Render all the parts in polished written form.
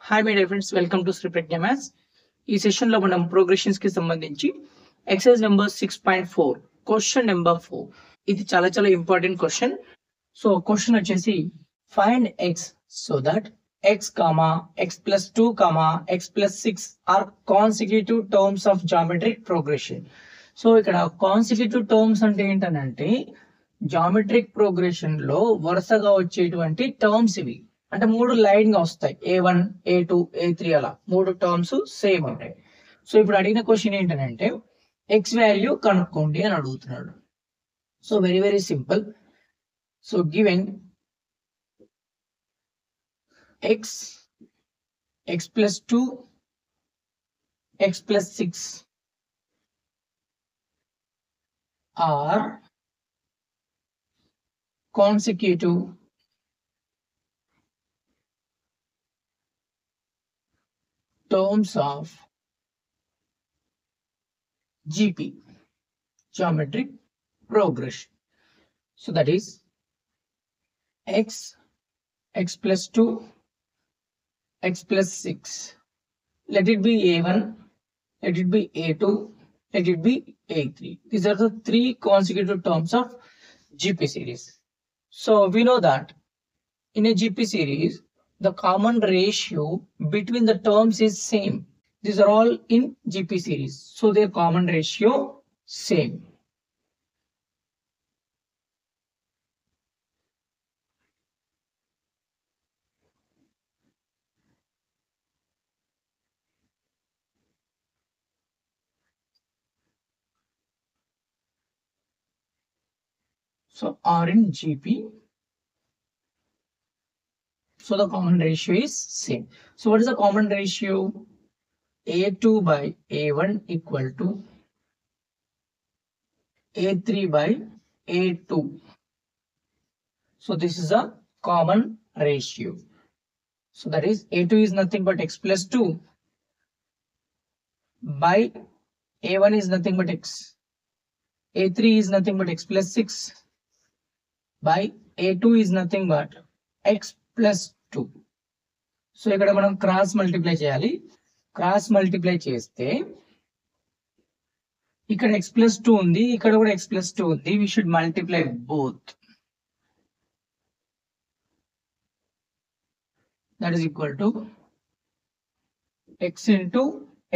Hi my dear friends, welcome to Sri Pragna maths. ఈ session లో మనం ప్రోగ్రెషన్స్ కి సంబంధించి ఎక్సర్సైజ్ నెంబర్ 6.4 క్వశ్చన్ నెంబర్ 4 ఇది చాలా ఇంపార్టెంట్ క్వశ్చన్. సో క్వశ్చన్ వచ్చేసి find x so that x comma x plus 2 comma x plus 6 are consecutive terms of geometric progression. So ఇక్కడ consecutive terms అంటే ఏంటనంటే జామెట్రిక్ ప్రోగ్రెషన్ లో వరుసగా వచ్చేటువంటి టర్మ్స్ ఇవి. అంటే మూడు లైన్ గా వస్తాయి, A1 A2 A3 అలా మూడు టర్మ్స్ సేమ్ ఉంటాయి. సో ఇప్పుడు అడిగిన క్వశ్చన్ ఏంటంటే ఎక్స్ వాల్యూ కనుక్కోండి అని అడుగుతున్నాడు. So very simple. So given x x plus 2 x plus 6 are consecutive terms of GP, geometric progression. So that is x, x plus 2, x plus 6. Let it be A1, let it be A2, let it be A3. These are the three consecutive terms of GP series. So we know that in a GP series, the common ratio between the terms is same. These are all in GP series. So their common ratio same. So are in GP. So the common ratio is same. So what is the common ratio? A2 by A1 equal to A3 by A2. So this is a common ratio. So that is A2 is nothing but x plus 2 by A1 is nothing but x. A3 is nothing but x plus 6 by A2 is nothing but x plus 2. So ఇక్కడ మనం cross multiply చేయాలి. Cross multiply చేస్తే ఇక్కడ x plus 2 ఉంది, ఇక్కడ కూడా x plus 2 ఉంది. We should multiply both. That is equal to x into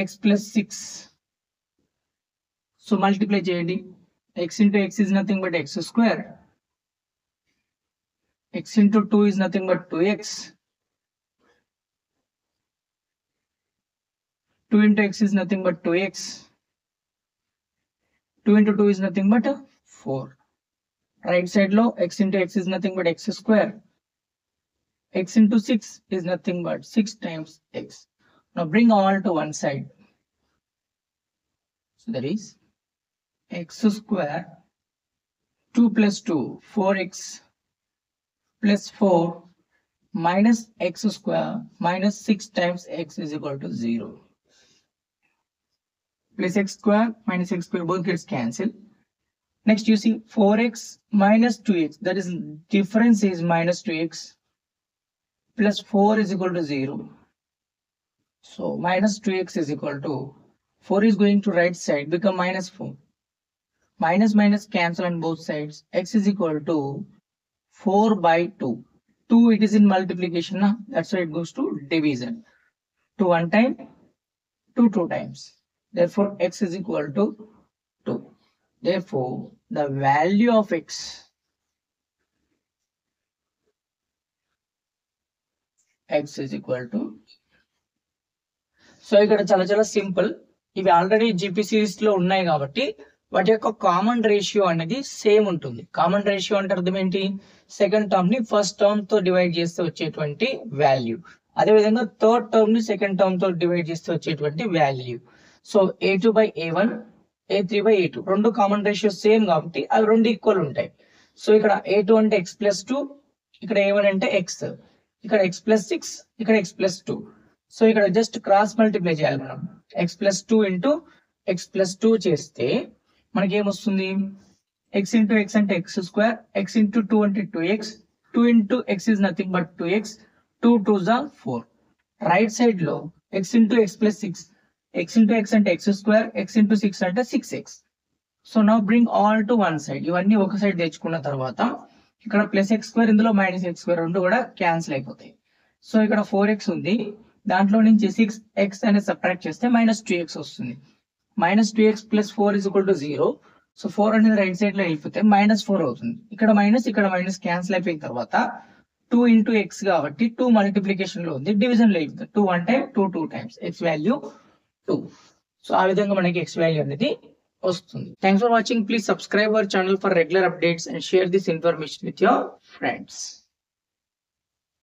x plus 6. So multiply చేయండి. X into x is nothing but x square. X into 2 is nothing but 2x. 2 into x is nothing but 2x. 2 into 2 is nothing but 4. Right side lo x into x is nothing but x square. X into 6 is nothing but 6 times x. Now bring all to one side. So that is x square 2 plus 2 4x plus 4 minus x square minus 6 times x is equal to 0. Plus x square minus x square both gets cancelled. Next you see 4x minus 2x, that is difference is minus 2x plus 4 is equal to 0. So minus 2x is equal to 4 is going to right side become minus 4. Minus cancel on both sides. X is equal to 4 by 2. 2 it is in multiplication now. That's why it goes to division. 2 one time, 2 two times. Therefore x is equal to 2. Therefore the value of x is equal to. So ఇక్కడ చాలా simple. ఇవి already GP series లో ఉన్నాయి కాబట్టి వాటి యొక్క common ratio అనేది same ఉంటుంది. కామన్ రేషియో అంటే అర్థం ఏంటి? సెకండ్ టర్మ్ ని ఫస్ట్ టర్మ్ తో డివైడ్ చేస్తే వచ్చేటువంటి వాల్యూ, అదేవిధంగా థర్డ్ టర్మ్ ని సెకండ్ టర్మ్ తో డివైడ్ చేస్తే వచ్చేటువంటి value. So A2 by A1 A3 by A2 రెండు కామన్ రేషియో సేమ్ కాబట్టి అవి రెండు ఈక్వల్ ఉంటాయి. సో ఇక్కడ A2 అంటే x plus 2, ఇక్కడ A1 అంటే x, ఇక్కడ x plus 6, ఇక్కడ x plus 2. సో ఇక్కడ జస్ట్ క్రాస్ మల్టిప్లై చేయాలి మనం. x plus 2 into x plus 2 చేస్తే మనకి ఏమొస్తుంది? x into x అంటే x square, x into 2 అంటే 2x, 2 into x is nothing but 2x, 2 2s are 4. Right side లో X into X plus 6, X into X అంటే X square, X into 6 అంటే 6x. So now bring all to one side. ఇవన్నీ ఒక side తెచ్చుకున్న తర్వాత ఇక్కడ plus X square, ఇందులో minus X square రెండు కూడా క్యాన్సిల్ అయిపోతాయి. సో ఇక్కడ 4x ఉంది, దాంట్లో నుంచి 6x అనేది సబ్ట్రాక్ట్ చేస్తే మైనస్ 2x వస్తుంది. Minus 2x plus 4 is equal to 0. So 4 అనేది రైట్ సైడ్ లో వెళ్ళిపోతే -4 అవుతుంది. ఇక్కడ మైనస్ క్యాన్సిల్ అయిపోయిన తర్వాత 2 ఇంటూ ఎక్స్ కాబట్టి 2 మల్టిప్లికేషన్ లో ఉంది, డివిజన్ లో అయిపోతుంది. 2 అంటే 2 టైమ్స్ ఎక్స్ వాల్యూ 2. సో ఆ విధంగా మనకి ఎక్స్ వాల్యూ అనేది వస్తుంది. Thanks for watching. Please subscribe our channel for regular updates and share this information with your friends.